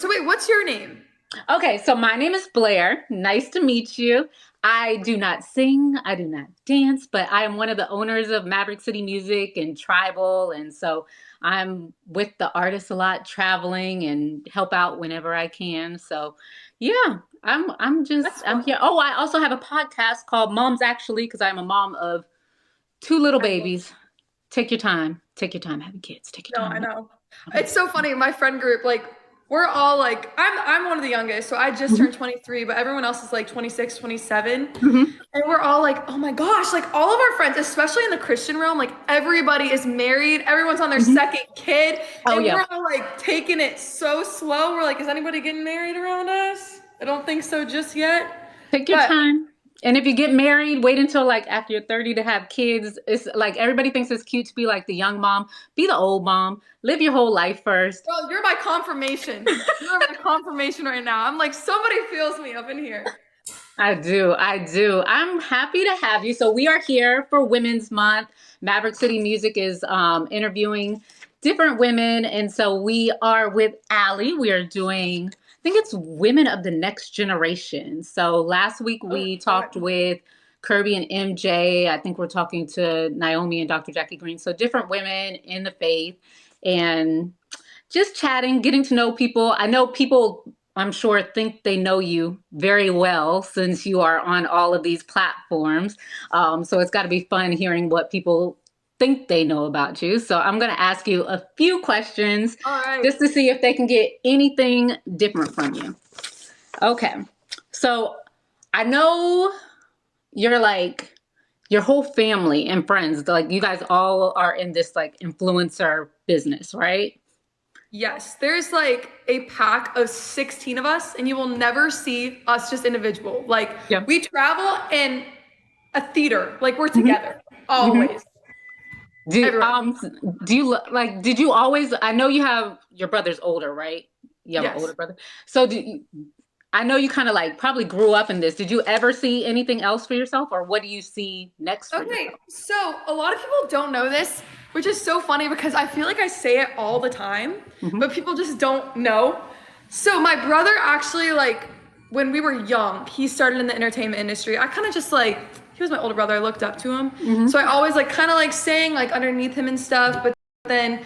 So wait, what's your name? Okay, so my name is Blair. Nice to meet you. I do not sing, I do not dance, but I am one of the owners of Maverick City Music and Tribal. And so I'm with the artists a lot, traveling and help out whenever I can. So yeah, That's I'm fun. here. Oh, I also have a podcast called Moms Actually, because I'm a mom of two little I love. babies. Take your time. Take your time having kids. Take No, your I time. know. It's so funny. My friend group, like, we're all like, I'm one of the youngest, so I just turned 23, but everyone else is like 26, 27. Mhm. And we're all like, oh my gosh, like all of our friends, especially in the Christian realm, like everybody is married, everyone's on their Mhm. second kid, Oh and yeah. we're all like taking it so slow. We're like, is anybody getting married around us? I don't think so just yet. Take your But time. And if you get married, wait until like after you're 30 to have kids. It's like everybody thinks it's cute to be like the young mom. Be the old mom. Live your whole life first. bro, you're my confirmation. You're my confirmation right now. I'm like, somebody feels me up in here. I do. I do. I'm happy to have you. So we are here for Women's Month. Maverick City Music is interviewing different women. And so we are with Allie. We are doing, I think it's Women of the Next Generation. So last week Oh, we talked fun. with Kirby and MJ. I think we're talking to Naomi and Dr. Jackie Green. So different women in the faith and just chatting, getting to know people. I know people, I'm sure, think they know you very well since you are on all of these platforms. So it's got to be fun hearing what people think they know about you. So I'm going to ask you a few questions All right. just to see if they can get anything different from you. Okay. So I know you're like, your whole family and friends, like you guys all are in this like influencer business, right? Yes, there's like a pack of 16 of us, and you will never see us just individual. Like Yeah. we travel in a theater, like we're hmm together hmm always, Do everywhere. do you like did you always I know you have your brother's older, right? You have an older Yes. brother. So I know you kind of like probably grew up in this. Did you ever see anything else for yourself or what do you see next for Okay, yourself? so a lot of people don't know this, which is so funny because I feel like I say it all the time, hmm but people just don't know. So my brother actually like when we were young, he started in the entertainment industry. I kind of just like he was my older brother. I looked up to him. So hmm I always like kind of like sang like underneath him and stuff, but then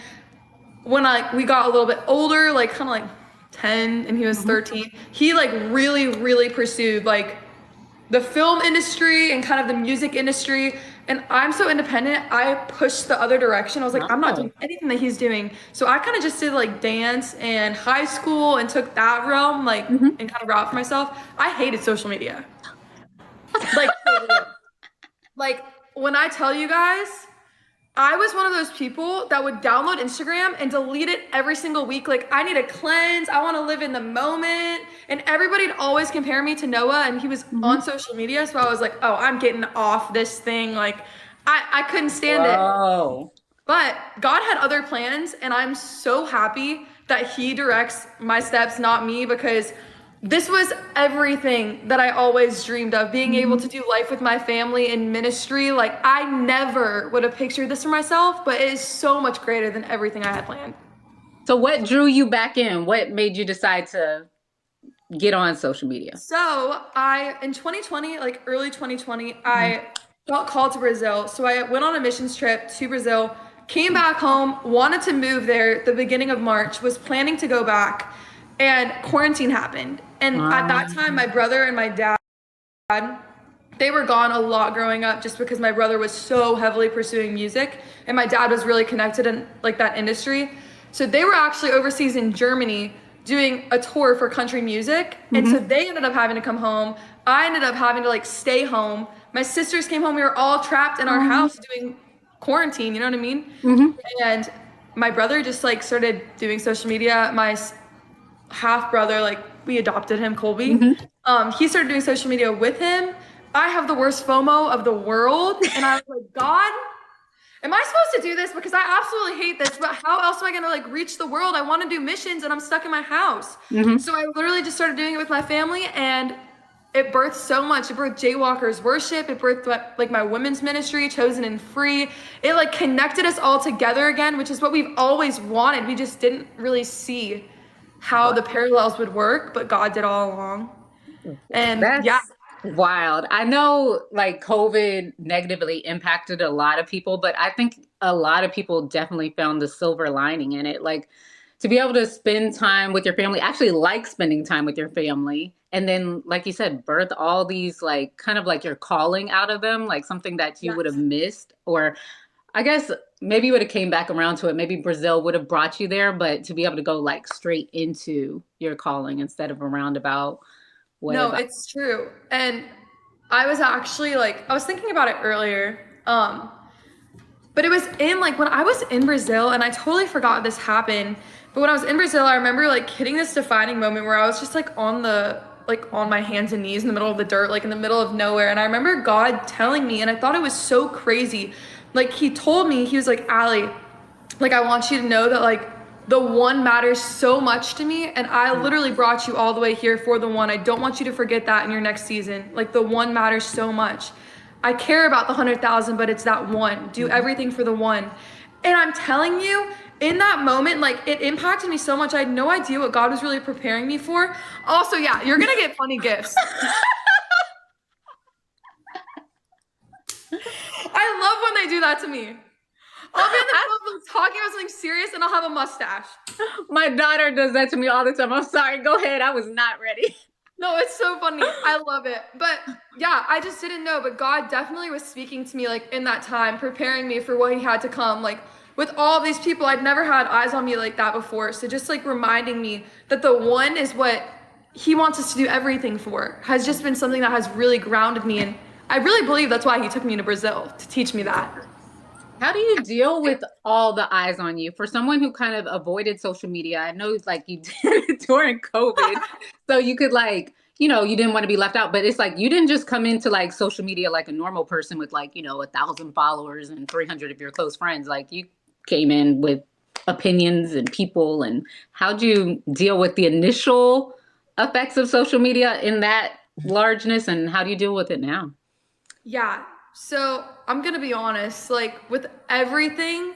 when we got a little bit older, like kind of like 10 and he was hmm 13, he like really pursued like the film industry and kind of the music industry. And I'm so independent, I pushed the other direction. I was like, I'm not doing Oh. anything that he's doing. So I kind of just did like dance and high school and took that realm like hmm and kind of route for myself. I hated social media. Like for real. Like when I tell you guys, I was one of those people that would download Instagram and delete it every single week. Like, I need a cleanse. I want to live in the moment. And everybody'd always compare me to Noah, and he was on hmm social media. So I was like, oh, I'm getting off this thing. Like, I couldn't stand it. Whoa. But God had other plans, and I'm so happy that He directs my steps, not me, because this was everything that I always dreamed of being able to hmm do life with my family in ministry. Like, I never would have pictured this for myself, but it is so much greater than everything I had planned. So what drew you back in? What made you decide to get on social media? In 2020, like early 2020, Mhm. I felt called to Brazil. So I went on a missions trip to Brazil, came back home, wanted to move there at the beginning of March, was planning to go back, and quarantine happened. And at that time, my brother and my dad, they were gone a lot growing up just because my brother was so heavily pursuing music and my dad was really connected in like that industry. So they were actually overseas in Germany doing a tour for country music. And so hmm they ended up having to come home. I ended up having to like stay home. My sisters came home. We were all trapped in our house doing quarantine, you know what I mean? hmm And my brother just like started doing social media. My half brother, like we adopted him, Colby. hmm He started doing social media with him. I have the worst FOMO of the world, and I was like, God, am I supposed to do this? Because I absolutely hate this. But how else am I gonna like reach the world? I want to do missions, and I'm stuck in my house. hmm So I literally just started doing it with my family, and it birthed so much. It birthed Jaywalkers worship. It birthed like my women's ministry, Chosen and Free. It like connected us all together again, which is what we've always wanted. We just didn't really see how the parallels would work, but God did all along. And yeah, That's wild. I know like COVID negatively impacted a lot of people, but I think a lot of people definitely found the silver lining in it. Like to be able to spend time with your family, actually like spending time with your family. And then, like you said, birth all these like kind of like your calling out of them, like something that you would have yes. missed. Or I guess maybe you would have came back around to it. Maybe Brazil would have brought you there, but to be able to go like straight into your calling instead of a roundabout way No, about. it's true. And I was actually like, I was thinking about it earlier. But it was in like when I was in Brazil, and I totally forgot this happened. But when I was in Brazil, I remember like hitting this defining moment where I was just like on my hands and knees in the middle of the dirt, like in the middle of nowhere. And I remember God telling me, and I thought it was so crazy. Like he told me, he was like, Allie, like I want you to know that like the one matters so much to me, and I literally brought you all the way here for the one. I don't want you to forget that in your next season. Like the one matters so much. I care about the 100,000, but it's that one. Do everything for the one. And I'm telling you, in that moment, like it impacted me so much. I had no idea what God was really preparing me for. Also, yeah, you're gonna get funny gifts. I love when they do that to me. I'll be in the middle of talking about something serious, and I'll have a mustache. My daughter does that to me all the time. I'm sorry. Go ahead. I was not ready. No, it's so funny. I love it. But yeah, I just didn't know. But God definitely was speaking to me like in that time, preparing me for what he had to come. Like with all these people, I'd never had eyes on me like that before. So just like reminding me that the one is what he wants us to do everything for has just been something that has really grounded me. And I really believe that's why he took me to Brazil, to teach me that. How do you deal with all the eyes on you? For someone who kind of avoided social media, I know like you did it during COVID. So you could like, you didn't want to be left out, but it's like you didn't just come into like social media like a normal person with like, 1,000 followers and 300 of your close friends. Like you came in with opinions and people. And how'd you deal with the initial effects of social media in that largeness? And how do you deal with it now? Yeah. So I'm gonna be honest, like with everything,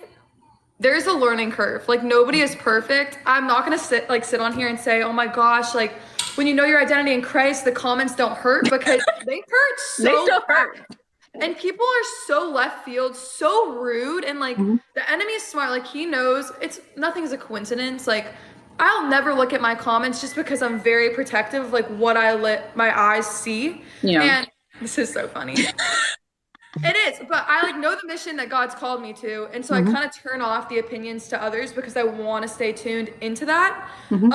there's a learning curve. Like nobody is perfect. I'm not gonna sit on here and say, oh my gosh, like when you know your identity in Christ, the comments don't hurt because they hurt They so still bad. hurt. And people are so left field, so rude, and like Mhm. the enemy is smart. Like he knows nothing's a coincidence. Like I'll never look at my comments just because I'm very protective of like what I let my eyes see. Yeah. And this is so funny. It is, but I like know the mission that God's called me to, and so I Mhm. kind of turn off the opinions to others because I want to stay tuned into that. Mhm.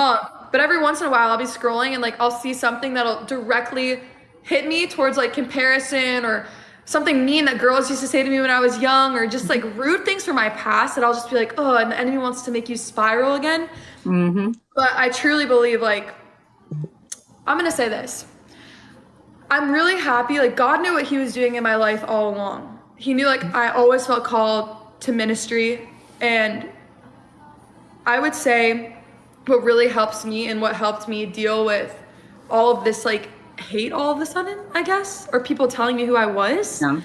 But every once in a while, I'll be scrolling and like I'll see something that'll directly hit me towards like comparison or something mean that girls used to say to me when I was young, or just like rude things from my past that I'll just be like, oh, and the enemy wants to make you spiral again. Mhm. But I truly believe like I'm gonna say this. I'm really happy. Like God knew what he was doing in my life all along. He knew like I always felt called to ministry. And I would say what really helps me and what helped me deal with all of this like hate all of a sudden, I guess, or people telling me who I Yeah.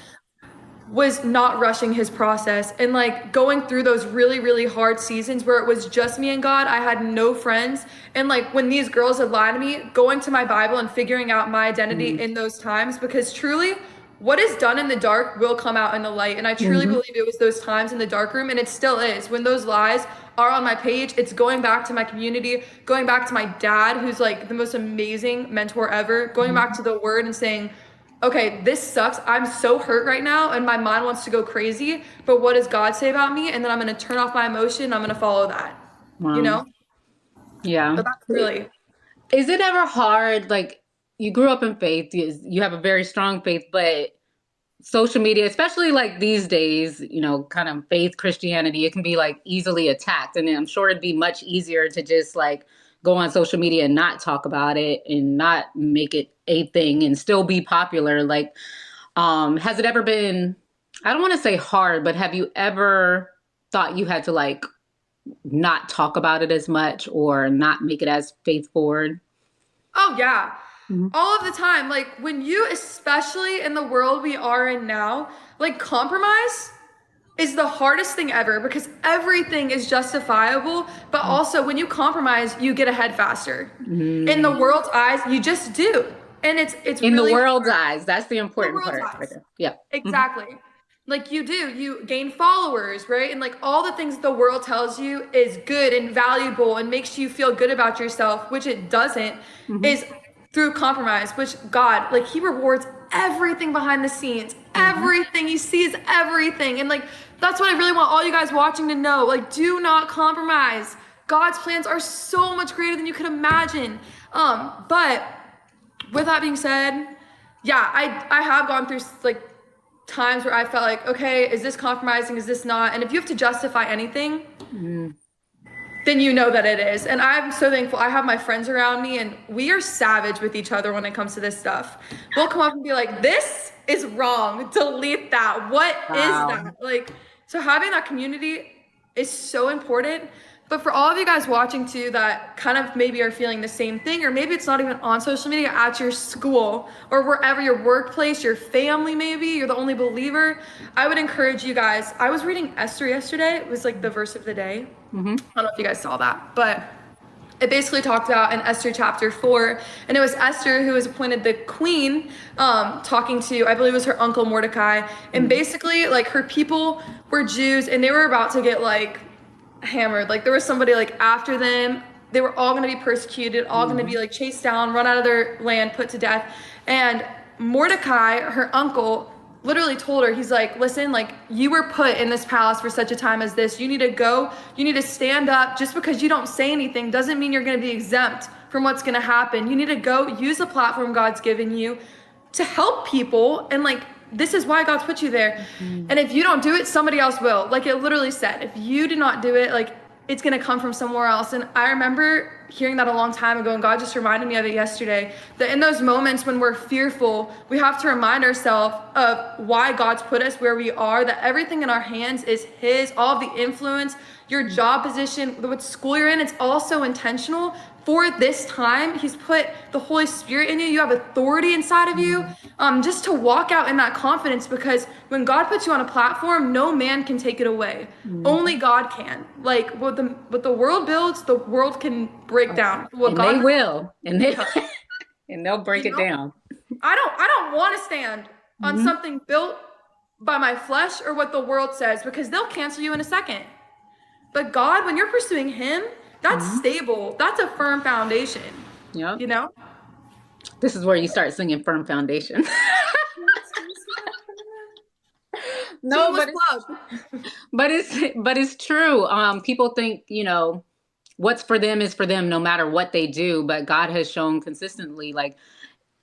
was not rushing his process and like going through those really, really hard seasons where it was just me and God. I had no friends. And like when these girls had lied to me, going to my Bible and figuring out my identity in those times, because truly what is done in the dark will come out in the light. And I truly Mhm. believe it was those times in the dark room, and it still is. When those lies are on my page, it's going back to my community, going back to my dad, who's like the most amazing mentor ever, going back to the word and saying, okay, this sucks. I'm so hurt right now and my mind wants to go crazy, but what does God say about me? And then I'm going to turn off my emotion and I'm going to follow that, you Wow. know? Yeah. But that's really, Is it ever hard? Like you grew up in faith, you have a very strong faith, but social media, especially like these days, kind of faith Christianity, it can be like easily attacked. And I'm sure it'd be much easier to just like go on social media and not talk about it and not make it a thing and still be popular. Like, has it ever been, I don't want to say hard, but have you ever thought you had to like not talk about it as much or not make it as faith forward? oh yeah, Mhm. all of the time. Like when you, especially in the world we are in now, like compromise is the hardest thing ever because everything is justifiable, but also when you compromise, you get ahead faster. In the Mm. world's eyes, you just do. And it's In the really world's hard. eyes, that's the The important world's part right eyes. there. Yeah. Mhm. Exactly. Like you gain followers, right? And like all the things the world tells you is good and valuable and makes you feel good about yourself, which it doesn't, Mhm. is through compromise, which God, like he rewards everything behind the scenes. Mhm. Everything. He sees everything. And like that's what I really want all you guys watching to know. Like do not compromise. God's plans are so much greater than you could imagine. But with that being said, yeah, I have gone through like times where I felt like, okay, is this compromising? Is this not? And if you have to justify anything, Mhm. then you know that it is. And I'm so thankful. I have my friends around me and we are savage with each other when it comes to this stuff. We'll come up and be like, this is wrong. Delete that. What is Wow. that? Like, so having that community is so important. But for all of you guys watching too that kind of maybe are feeling the same thing, or maybe it's not even on social media, at your school or wherever, your workplace, your family, maybe you're the only believer, I would encourage you guys. I was reading Esther yesterday. It was like the verse of the day. Mhm. I don't know if you guys saw that, but it basically talked about in Esther chapter 4, and it was Esther who was appointed the queen, talking to, I believe it was her uncle Mordecai, and Mhm. basically like her people were Jews and they were about to get like hammered. Like there was somebody like after them. They were all going to be persecuted, all going to be Mhm. like chased down, run out of their land, put to death. And Mordecai, her uncle, literally told her, he's like, listen, like you were put in this palace for such a time as this. You need to go, you need to stand up. Just because you don't say anything doesn't mean you're going to be exempt from what's going to happen. You need to go use the platform God's given you to help people. And like, this is why God's put you there. Mhm. And if you don't do it, somebody else will. Like it literally said, if you do not do it, like it's going to come from somewhere else. And I remember hearing that a long time ago, and God just reminded me of it yesterday, that in those moments when we're fearful, we have to remind ourselves of why God's put us where we are, that everything in our hands is his, all of the influence, your job position, what school you're in, it's also intentional for this time. He's put the Holy Spirit in you. You have authority inside of you, just to walk out in that confidence, because when God puts you on a platform, no man can take it away. Only Mhm. God can. Like what the world builds, the world can break down. What And they God, will, and they yeah, and they'll break you it know, down. I don't want to stand on Mhm. something built by my flesh or what the world says, because they'll cancel you in a second. But God, when you're pursuing him, that's Mhm. stable. That's a firm foundation. Yep. You know? This is where you start singing "Firm Foundation." No, Shameless but plug. it's true. People think, what's for them is for them no matter what they do, but God has shown consistently, like,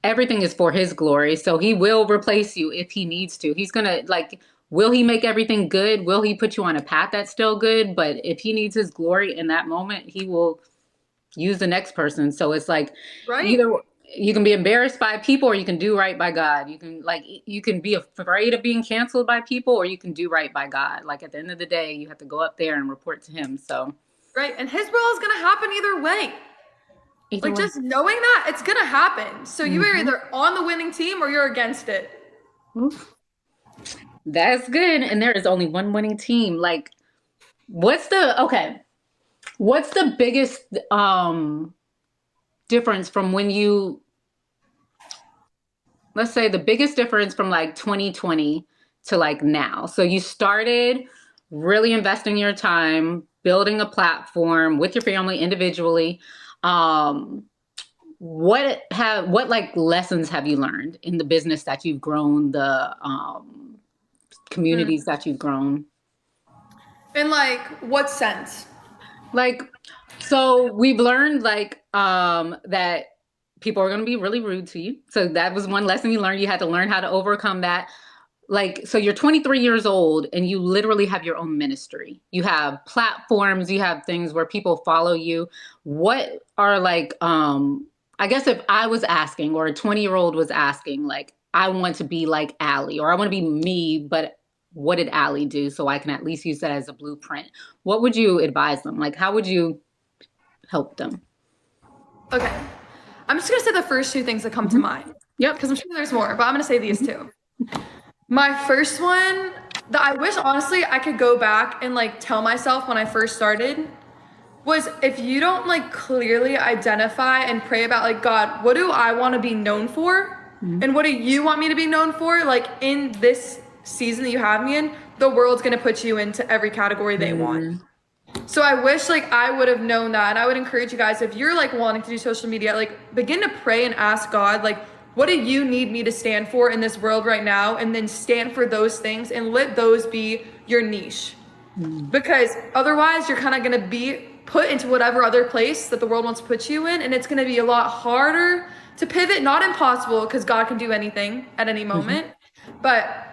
everything is for his glory. So he will replace you if he needs to. He's going to, like, will he make everything good? Will he put you on a path that's still good? But if he needs his glory in that moment, he will use the next person. So it's like, Right? either you can be embarrassed by people or you can do right by God. You can be afraid of being canceled by people or you can do right by God. Like at the end of the day, you have to go up there and report to him. So Right. And his will is gonna happen either way. either Like way. just knowing that it's gonna happen. So you are Hmm. either on the winning team or you're against it. That's good. And there is only one winning team. Like, okay, what's the biggest difference from when you, let's say the biggest difference from like 2020 to like now? So you started really investing your time, building a platform with your family individually. Um, what like lessons have you learned in the business that you've grown, the Hmm. communities that you've grown? In like what sense? Like, so we've learned like that people are going to be really rude to you. So that was one lesson you learned. You had to learn how to overcome that. Like, so you're 23 years old and you literally have your own ministry. You have platforms, you have things where people follow you. What are like, I guess if I was asking or a 20-year-old was asking, like, I want to be like Allie or I want to be me, but what did Allie do? So I can at least use that as a blueprint. What would you advise them? Like, how would you help them? Okay. I'm just gonna say the first two things that come to Hmm. mind. Yep. Because I'm sure there's more, but I'm gonna say these Hmm. two. My first one, that I wish honestly I could go back and like tell myself when I first started was, if you don't like clearly identify and pray about like, God, what do I want to be known for? And what do you want me to be known for? Like in this season that you have me in, the world's going to put you into every category they want. So I wish like I would have known that. And I would encourage you guys, if you're like wanting to do social media, like begin to pray and ask God, like, what do you need me to stand for in this world right now? And then stand for those things and let those be your niche. Because otherwise you're kind of going to be put into whatever other place that the world wants to put you in. And it's going to be a lot harder to pivot. Not impossible, because God can do anything at any moment. But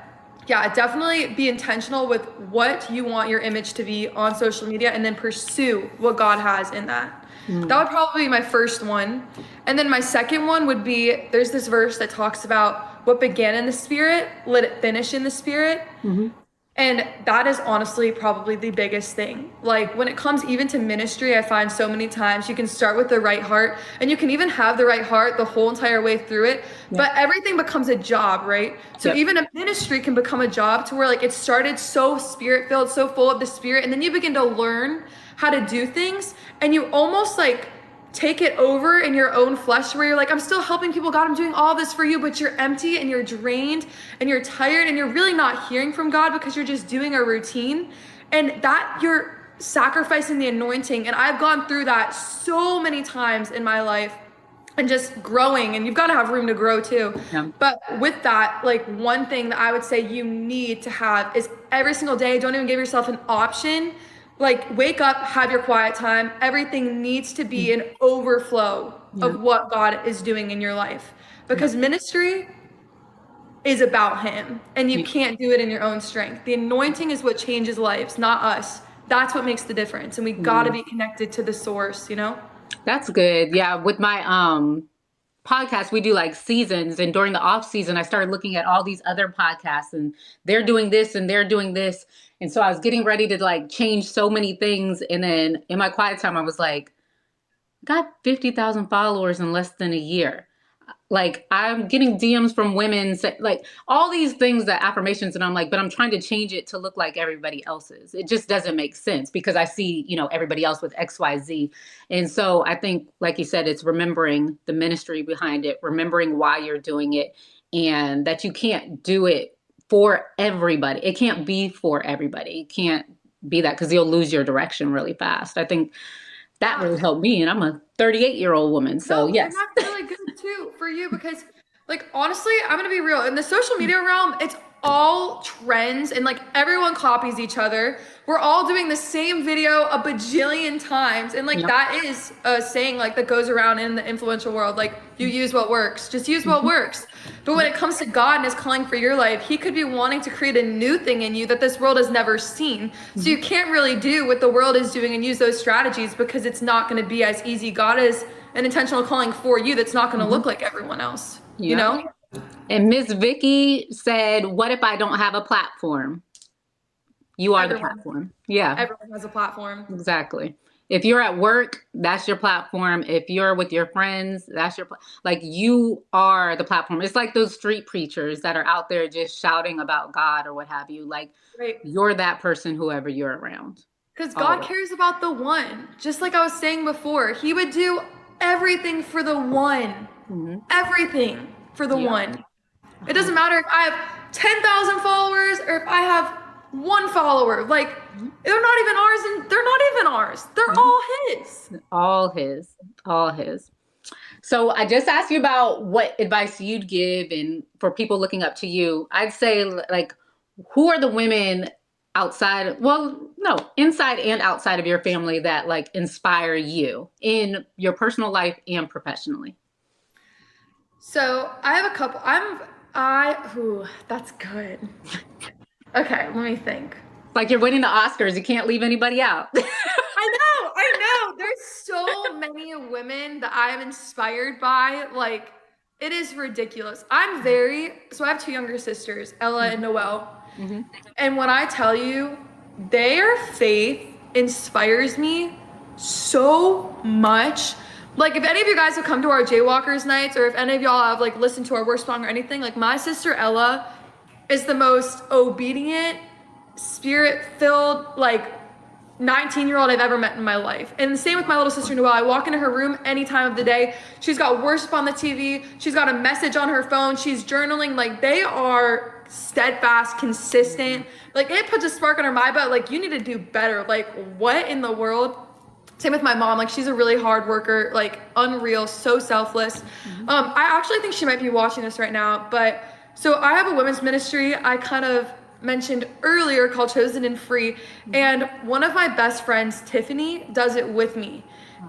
yeah, definitely be intentional with what you want your image to be on social media, and then pursue what God has in that. That would probably be my first one. And then my second one would be, there's this verse that talks about what began in the spirit, let it finish in the spirit. And that is honestly probably the biggest thing. Like when it comes even to ministry, I find so many times you can start with the right heart, and you can even have the right heart the whole entire way through it, but everything becomes a job, right? So even a ministry can become a job to where like it started so spirit filled, so full of the spirit, and then you begin to learn how to do things, and you almost like take it over in your own flesh, where you're like, I'm still helping people, God, I'm doing all this for you, but you're empty and you're drained and you're tired and you're really not hearing from God because you're just doing a routine, and that you're sacrificing the anointing. And I've gone through that so many times in my life, and just growing, and you've got to have room to grow too. But with that, like one thing that I would say you need to have is every single day, don't even give yourself an option. Like wake up, have your quiet time. Everything needs to be an overflow of what God is doing in your life, because ministry is about him, and you can't do it in your own strength. The anointing is what changes lives, not us. That's what makes the difference. And we got to be connected to the source, you know? That's good. Yeah. With my podcast, we do like seasons, and during the off season, I started looking at all these other podcasts, and they're doing this and they're doing this. And so I was getting ready to like change so many things. And then in my quiet time, I was like, got 50,000 followers in less than a year. Like I'm getting DMs from women, like all these things, that affirmations. And I'm like, but I'm trying to change it to look like everybody else's. It just doesn't make sense, because I see, everybody else with XYZ. And so I think, like you said, it's remembering the ministry behind it, remembering why you're doing it, and that you can't do it for everybody. It can't be for everybody. It can't be that, because you'll lose your direction really fast. I think that really helped me, and I'm a 38-year-old woman. So yes. And that's really good too for you, because like honestly, I'm gonna be real. In the social media realm, it's all trends, and like everyone copies each other. We're all doing the same video a bajillion times, and like that is a saying like that goes around in the influential world, like you use what works, just use what works. But when it comes to God and his calling for your life, he could be wanting to create a new thing in you that this world has never seen. So you can't really do what the world is doing and use those strategies, because it's not going to be as easy. God is an intentional calling for you that's not going to look like everyone else, you know? And Miss Vicky said, what if I don't have a platform? You are the platform. Yeah. Everyone has a platform. Exactly. If you're at work, that's your platform. If you're with your friends, that's your, like you are the platform. It's like those street preachers that are out there just shouting about God or what have you. Like you're that person, whoever you're around. Because God cares about the one. Just like I was saying before, he would do everything for the one. Everything for the one. It doesn't matter if I have 10,000 followers or if I have one follower. Like they're not even ours, and they're not even ours. They're all his. All his. All his. So I just asked you about what advice you'd give, and for people looking up to you, I'd say like, who are the women outside, inside and outside of your family that like inspire you in your personal life and professionally? So I have a couple. That's good. Okay, let me think. Like you're winning the Oscars. You can't leave anybody out. I know. There's so many women that I am inspired by. Like, it is ridiculous. So I have two younger sisters, Ella and Noelle. And when I tell you, their faith inspires me so much. Like, if any of you guys have come to our Jaywalkers nights, or if any of y'all have like listened to our worship song or anything, like my sister Ella is the most obedient, spirit filled, like 19-year-old I've ever met in my life. And the same with my little sister Noelle. I walk into her room any time of the day. She's got worship on the TV. She's got a message on her phone. She's journaling. Like, they are steadfast, consistent. Like, it puts a spark on her mind, but like, you need to do better. Like, what in the world? Same with my mom. Like, she's a really hard worker, like unreal, so selfless. I actually think she might be watching this right now. But so I have a women's ministry I kind of mentioned earlier called Chosen and Free. And one of my best friends, Tiffany, does it with me.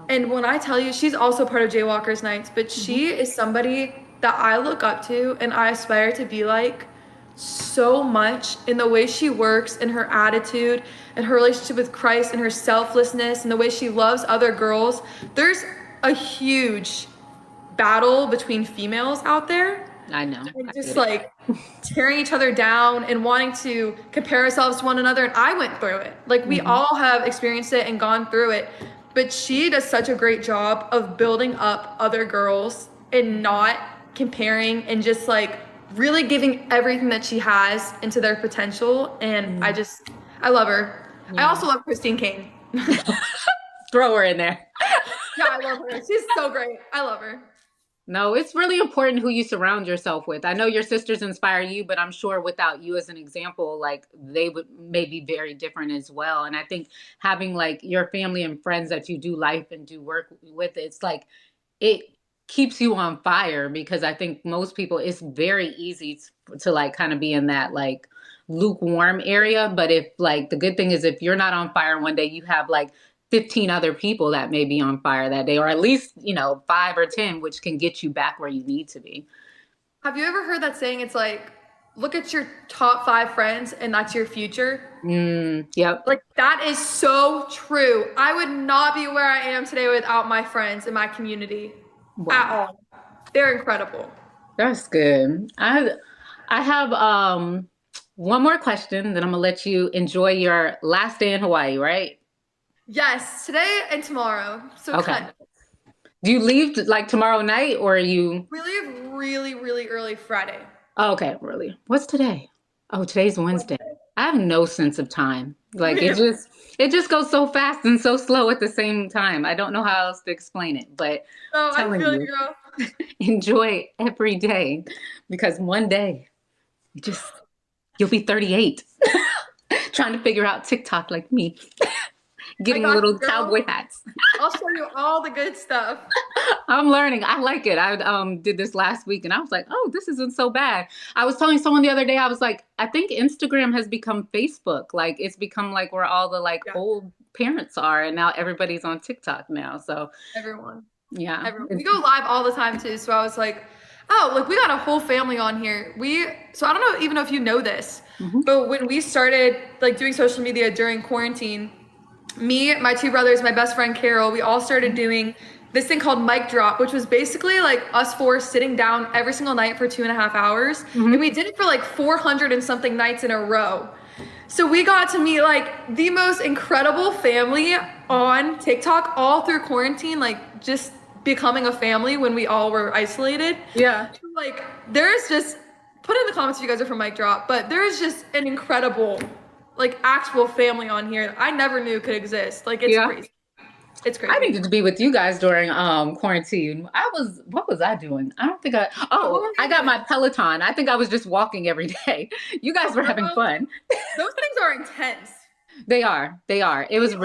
And when I tell you, she's also part of Jaywalkers Nights, but she is somebody that I look up to and I aspire to be like so much in the way she works and her attitude and her relationship with Christ and her selflessness and the way she loves other girls. There's a huge battle between females out there. I know. And just like tearing each other down and wanting to compare ourselves to one another. And I went through it. Like, we all have experienced it and gone through it. But she does such a great job of building up other girls and not comparing and just like really giving everything that she has into their potential. And I love her. I also love Christine Kane. Throw her in there. Yeah, I love her. She's so great. I love her. No, it's really important who you surround yourself with. I know your sisters inspire you, but I'm sure without you as an example, like they would maybe very different as well. And I think having like your family and friends that you do life and do work with, it's like it keeps you on fire because I think most people, it's very easy to like kind of be in that like lukewarm area. But if like the good thing is if you're not on fire one day, you have like 15 other people that may be on fire that day, or at least, 5 or 10, which can get you back where you need to be. Have you ever heard that saying? It's like, look at your top 5 friends and that's your future. Yep. Like, that is so true. I would not be where I am today without my friends and my community at all. They're incredible. That's good. I have one more question, then I'm gonna let you enjoy your last day in Hawaii, right? Yes, today and tomorrow. So Okay. kind of. Do you leave like tomorrow night or are you? We leave really, really early Friday. Oh, okay, really. What's today? Oh, today's Wednesday. I have no sense of time. Like it just goes so fast and so slow at the same time. I don't know how else to explain it, but Oh, I telling feel you, you, girl. enjoy every day because one day you'll be 38 trying to figure out TikTok like me. Getting got little you, girl. cowboy hats. I'll show you all the good stuff. I'm learning. I like it. I did this last week and I was like, oh, this isn't so bad. I was telling someone the other day, I was like, I think Instagram has become Facebook. Like it's become like where all the like old parents are and now everybody's on TikTok now. So Everyone. yeah. We go live all the time too. So I was like, oh, look, we got a whole family on here. So I don't know even know if you know this, but when we started like doing social media during quarantine, me, my 2 brothers, my best friend Carol, we all started doing this thing called Mic Drop, which was basically like us 4 sitting down every single night for 2.5 hours. And we did it for like 400 and something nights in a row. So we got to meet like the most incredible family on TikTok all through quarantine, like just becoming a family when we all were isolated. Yeah. Like there's just, put in the comments if you guys are from Mic Drop, but there's just an incredible like actual family on here that I never knew could exist. Like it's crazy. It's crazy. I needed to be with you guys during quarantine. What was I doing? I don't think I got my Peloton. I think I was just walking every day. You guys were having fun. Those things are intense. They are. It was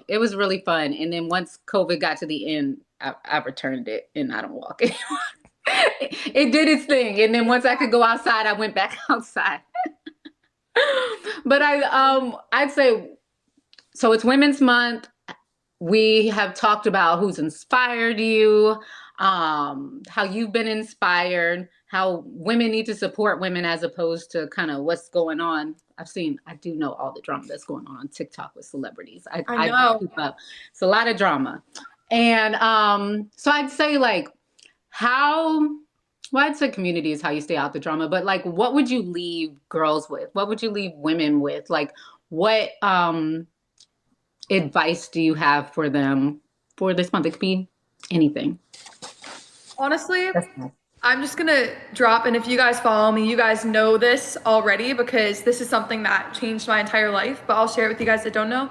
it was really fun. And then once COVID got to the end, I returned it and I don't walk anymore. It did its thing. And then once I could go outside, I went back outside. But I'd say so it's Women's Month. We have talked about who's inspired you, how you've been inspired, how women need to support women as opposed to kind of what's going on. I do know all the drama that's going on TikTok with celebrities. I know. Keep up. It's a lot of drama. And so I'd say like I'd say community is how you stay out the drama, but like, what would you leave girls with? What would you leave women with? Like, what advice do you have for them for this month? It could be anything. Honestly, I'm just gonna drop, and if you guys follow me, you guys know this already because this is something that changed my entire life, but I'll share it with you guys that don't know.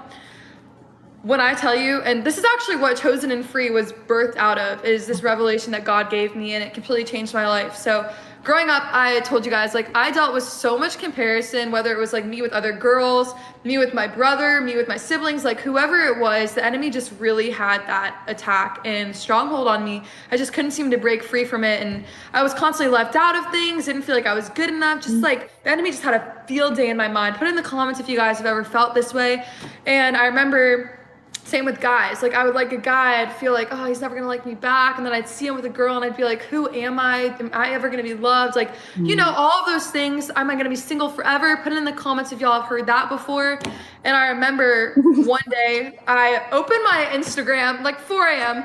When I tell you, and this is actually what Chosen and Free was birthed out of, is this revelation that God gave me, and it completely changed my life. So growing up, I told you guys, like, I dealt with so much comparison, whether it was like me with other girls, me with my brother, me with my siblings, like whoever it was, the enemy just really had that attack and stronghold on me. I just couldn't seem to break free from it, and I was constantly left out of things, didn't feel like I was good enough, just like the enemy just had a field day in my mind. Put it in the comments if you guys have ever felt this way. And I remember, same with guys. Like I would like a guy, I'd feel like, oh, he's never gonna like me back. And then I'd see him with a girl and I'd be like, who am I? Am I ever gonna be loved? Like, you know, all of those things. Am I gonna be single forever? Put it in the comments if y'all have heard that before. And I remember one day I opened my Instagram, like 4 a.m.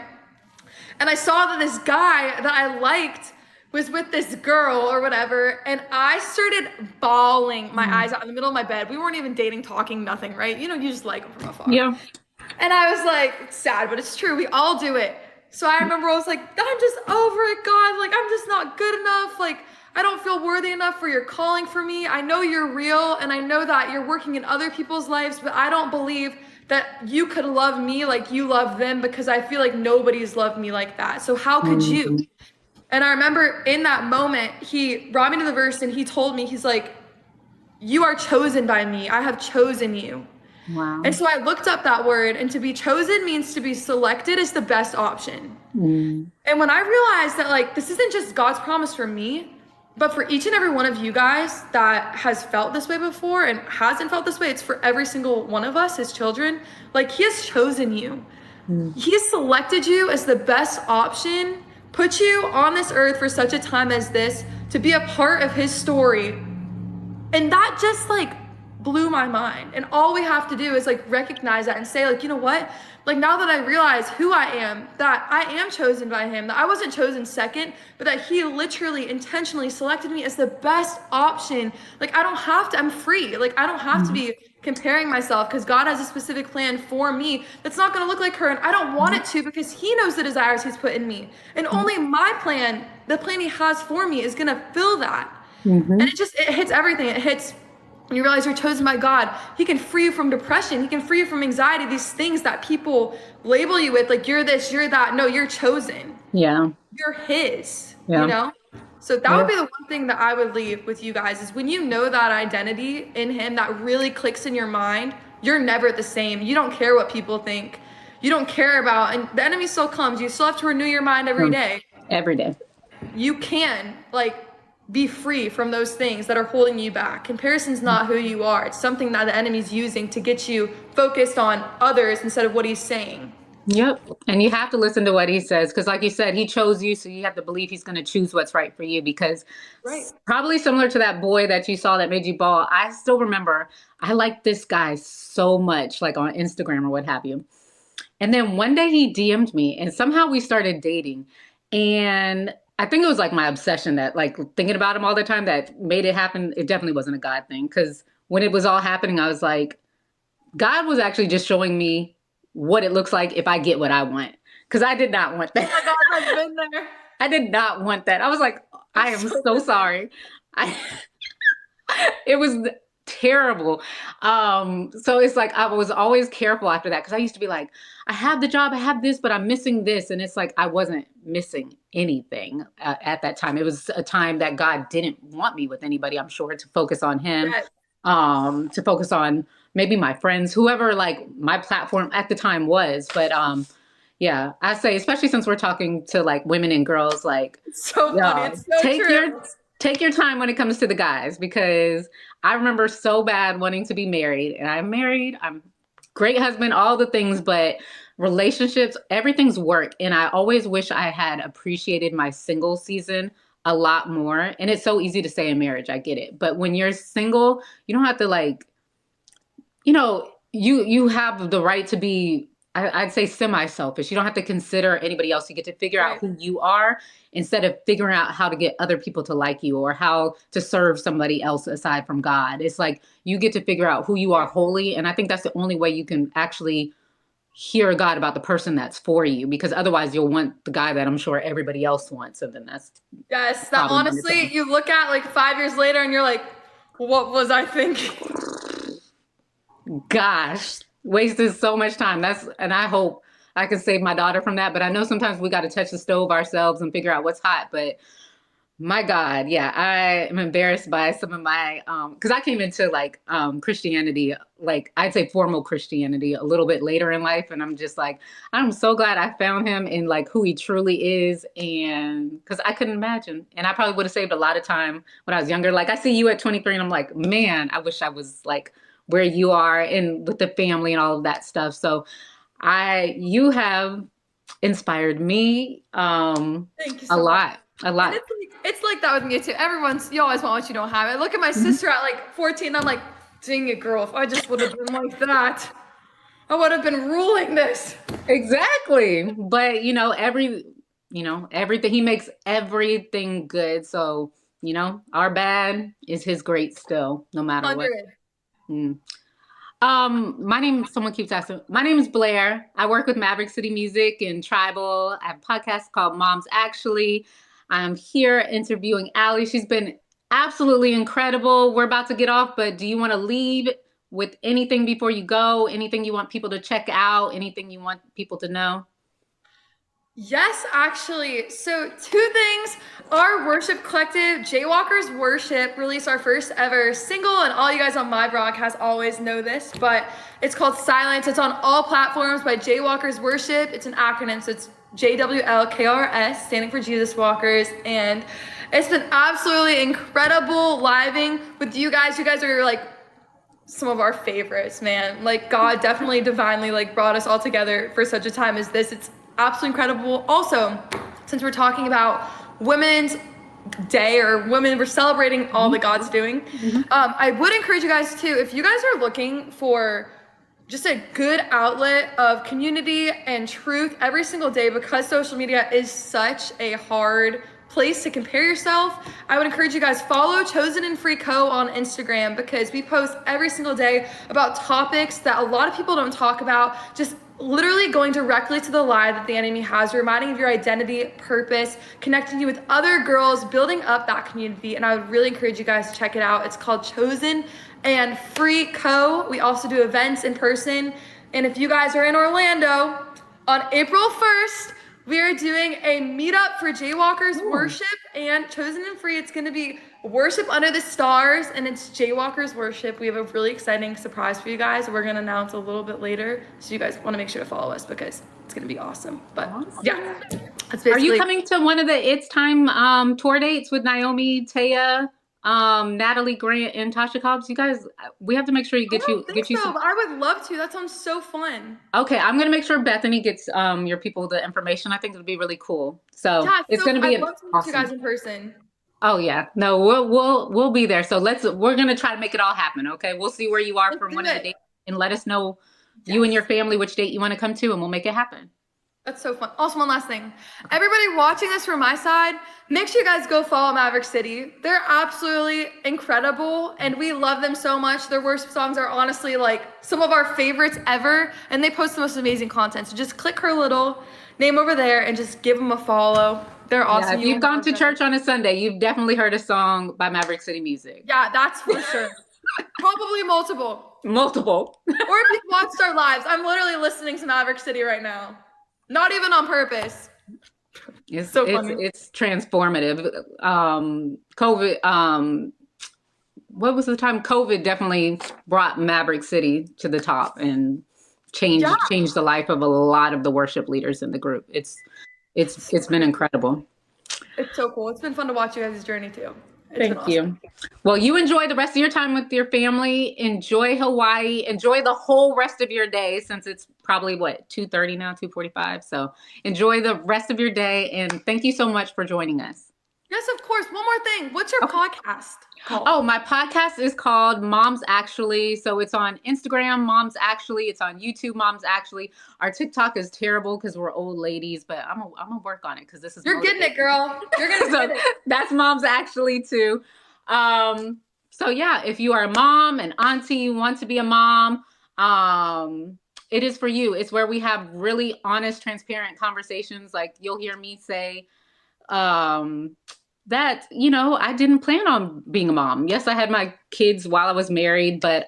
and I saw that this guy that I liked was with this girl or whatever, and I started bawling my eyes out in the middle of my bed. We weren't even dating, talking, nothing, right? You know, you just like them from afar. Yeah. And I was like, it's sad, but it's true. We all do it. So I remember I was like, I'm just over it, God. Like, I'm just not good enough. Like, I don't feel worthy enough for your calling for me. I know you're real, and I know that you're working in other people's lives, but I don't believe that you could love me like you love them, because I feel like nobody's loved me like that. So how could you? And I remember in that moment, he brought me to the verse and he told me, he's like, you are chosen by me. I have chosen you. Wow. And so I looked up that word, and to be chosen means to be selected is the best option. And when I realized that, like, this isn't just God's promise for me, but for each and every one of you guys that has felt this way before and hasn't felt this way, it's for every single one of us, his children. Like, he has chosen you. He has selected you as the best option, put you on this earth for such a time as this to be a part of his story. And that just like blew my mind. And all we have to do is like recognize that and say, like, you know what? Like, now that I realize who I am, that I am chosen by him, that I wasn't chosen second, but that he literally intentionally selected me as the best option. Like, I don't have to, I'm free. Like, I don't have to be comparing myself, because God has a specific plan for me that's not going to look like her. And I don't want it to, because he knows the desires he's put in me. And only my plan, the plan he has for me, is going to fill that. And it hits everything. It hits when you realize you're chosen by God. He can free you from depression. He can free you from anxiety, these things that people label you with, like, you're this, you're that. No, you're chosen. Yeah. You're his, Yeah. you know? So that would be the one thing that I would leave with you guys, is when you know that identity in him, that really clicks in your mind, you're never the same. You don't care what people think. You don't care about, and the enemy still comes. You still have to renew your mind every day. Every day. You can, like, be free from those things that are holding you back. Comparison's not who you are. It's something that the enemy's using to get you focused on others instead of what he's saying. Yep. And you have to listen to what he says, because like you said, he chose you, so you have to believe he's going to choose what's right for you, because probably similar to that boy that you saw that made you bawl, I still remember I liked this guy so much, like on Instagram or what have you. And then one day he DM'd me, and somehow we started dating. And I think it was like my obsession, that like thinking about him all the time, that made it happen. It definitely wasn't a God thing, because when it was all happening, I was like, God was actually just showing me what it looks like if I get what I want. Because I did not want that. Oh my God, I've been there. I did not want that. I was like, I am so sorry. It was terrible. So it's like I was always careful after that, because I used to be like, I have the job, I have this, but I'm missing this. And it's like I wasn't missing anything at that time. It was a time that God didn't want me with anybody, I'm sure, to focus on him, to focus on maybe my friends, whoever like my platform at the time was. But yeah, I say, especially since we're talking to like women and girls, like, it's so funny. It's so true. Take your time when it comes to the guys, because I remember so bad wanting to be married, and I'm married. I'm great husband, all the things, but relationships, everything's work. And I always wish I had appreciated my single season a lot more. And it's so easy to say in marriage, I get it. But when you're single, you don't have to like, you know, you have the right to be, I'd say, semi-selfish. You don't have to consider anybody else. You get to figure out who you are, instead of figuring out how to get other people to like you, or how to serve somebody else aside from God. It's like you get to figure out who you are wholly. And I think that's the only way you can actually hear God about the person that's for you, because otherwise you'll want the guy that I'm sure everybody else wants. And then that's Yes, that problem on its honestly, own. you look at like 5 years later and you're like, what was I thinking? Gosh, wasted so much time. And I hope I can save my daughter from that. But I know sometimes we got to touch the stove ourselves and figure out what's hot. But my God, yeah, I am embarrassed by some of my, because I came into like Christianity, like I'd say formal Christianity a little bit later in life. And I'm just like, I'm so glad I found him in like who he truly is. And because I couldn't imagine. And I probably would have saved a lot of time when I was younger. Like I see you at 23 and I'm like, man, I wish I was like where you are and with the family and all of that stuff. So you have inspired me Thank you a so much. lot, a And lot. it's like that with me too. You always want what you don't have. I look at my sister at like 14, I'm like, dang it, girl, if I just would have been like that, I would have been ruling this. Exactly. But everything he makes everything good. So, our bad is his great still, no matter what. 100. Mm. Someone keeps asking, my name is Blair. I work with Maverick City Music and Tribal. I have a podcast called Moms Actually. I'm here interviewing Allie. She's been absolutely incredible. We're about to get off, but do you want to leave with anything before you go? Anything you want people to check out? Anything you want people to know? Yes, actually. So, two things. Our worship collective, Jaywalkers Worship, released our first ever single, and all you guys on my broadcast always know this, but it's called Silence. It's on all platforms by Jaywalkers Worship. It's an acronym, so it's JWLKRS, standing for Jesus Walkers, and it's been absolutely incredible living with you guys. You guys are like some of our favorites, man. Like God definitely divinely like brought us all together for such a time as this. It's absolutely incredible. Also, since we're talking about Women's Day or women, we're celebrating all that God's doing. I would encourage you guys too, if you guys are looking for just a good outlet of community and truth every single day, because social media is such a hard place to compare yourself, I would encourage you guys follow Chosen and Free Co on Instagram, because we post every single day about topics that a lot of people don't talk about, just literally going directly to the lie that the enemy has, reminding of your identity, purpose, connecting you with other girls, building up that community. And I would really encourage you guys to check it out. It's called Chosen and Free Co. We also do events in person. And if you guys are in Orlando, on April 1st, we are doing a meetup for Jaywalkers Worship and Chosen and Free. It's going to be Worship Under the Stars, and it's Jaywalkers Worship. We have a really exciting surprise for you guys. We're going to announce a little bit later, so you guys want to make sure to follow us because it's going to be awesome. But yeah, that's basically. Are you coming to one of the It's Time tour dates with Naomi, Taya, Natalie Grant, and Tasha Cobbs? You guys, we have to make sure you get you some. But I would love to. That sounds so fun. Okay, I'm gonna make sure Bethany gets your people the information. I think it'll be really cool. So Yeah, it's gonna be I'd love to meet you guys in person. Oh yeah, no, we'll be there. So we're gonna try to make it all happen. Okay, we'll see where you are from one of the dates and let us know you and your family which date you want to come to, and we'll make it happen. That's so fun. Also, one last thing. Everybody watching this from my side, make sure you guys go follow Maverick City. They're absolutely incredible, and we love them so much. Their worship songs are honestly like some of our favorites ever, and they post the most amazing content. So just click her little name over there and just give them a follow. They're awesome. Yeah, if you've gone to church on a Sunday, you've definitely heard a song by Maverick City Music. Yeah, that's for sure. Probably multiple. Multiple. Or if you've watched our lives, I'm literally listening to Maverick City right now. Not even on purpose. It's so funny. It's transformative. COVID, what was the time? COVID definitely brought Maverick City to the top and changed the life of a lot of the worship leaders in the group. It's been incredible. It's so cool. It's been fun to watch you guys' journey too. Thank you. Well, you enjoy the rest of your time with your family. Enjoy Hawaii. Enjoy the whole rest of your day, since it's probably 2:30 now, 2:45. So enjoy the rest of your day. And thank you so much for joining us. Yes, of course. One more thing. What's your podcast called? Oh, my podcast is called Moms Actually. So it's on Instagram, Moms Actually. It's on YouTube, Moms Actually. Our TikTok is terrible because we're old ladies, but I'm gonna work on it because this is. You're getting it, girl. You're gonna get it. That's Moms Actually too. So yeah, if you are a mom, an auntie, you want to be a mom, It is for you. It's where we have really honest, transparent conversations. Like you'll hear me say, um, that, I didn't plan on being a mom. Yes, I had my kids while I was married, but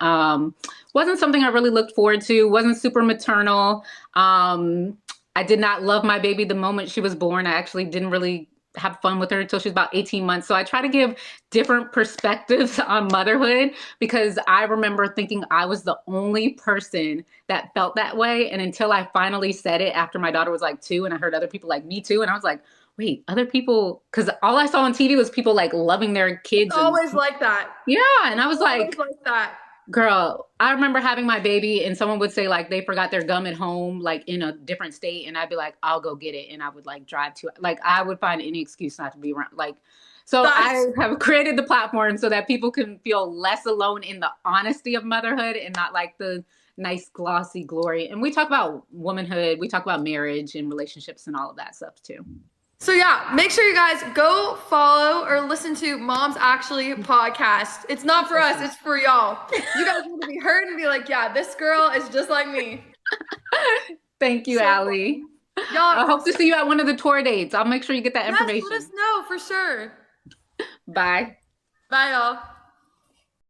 wasn't something I really looked forward to. Wasn't super maternal. I did not love my baby the moment she was born. I actually didn't really have fun with her until she was about 18 months. So I try to give different perspectives on motherhood because I remember thinking I was the only person that felt that way. And until I finally said it after my daughter was like 2 and I heard other people like me too. And I was like, wait, other people, because all I saw on TV was people like loving their It's kids and always like that. yeah. And I was Always like, like that. girl, I remember having my baby and someone would say like they forgot their gum at home, like in a different state. And I'd be like, I'll go get it. And I would like drive to it. Like I would find any excuse not to be around. Like, so That's I have created the platform so that people can feel less alone in the honesty of motherhood and not like the nice glossy glory. And we talk about womanhood, we talk about marriage and relationships and all of that stuff too. So yeah, make sure you guys go follow or listen to Moms Actually podcast. It's not for us, it's for y'all. You guys need to be heard and be like, yeah, this girl is just like me. Thank you, So, Allie. y'all, I hope to see you at one of the tour dates. I'll make sure you get that yes, information. let us know for sure. Bye. Bye, y'all.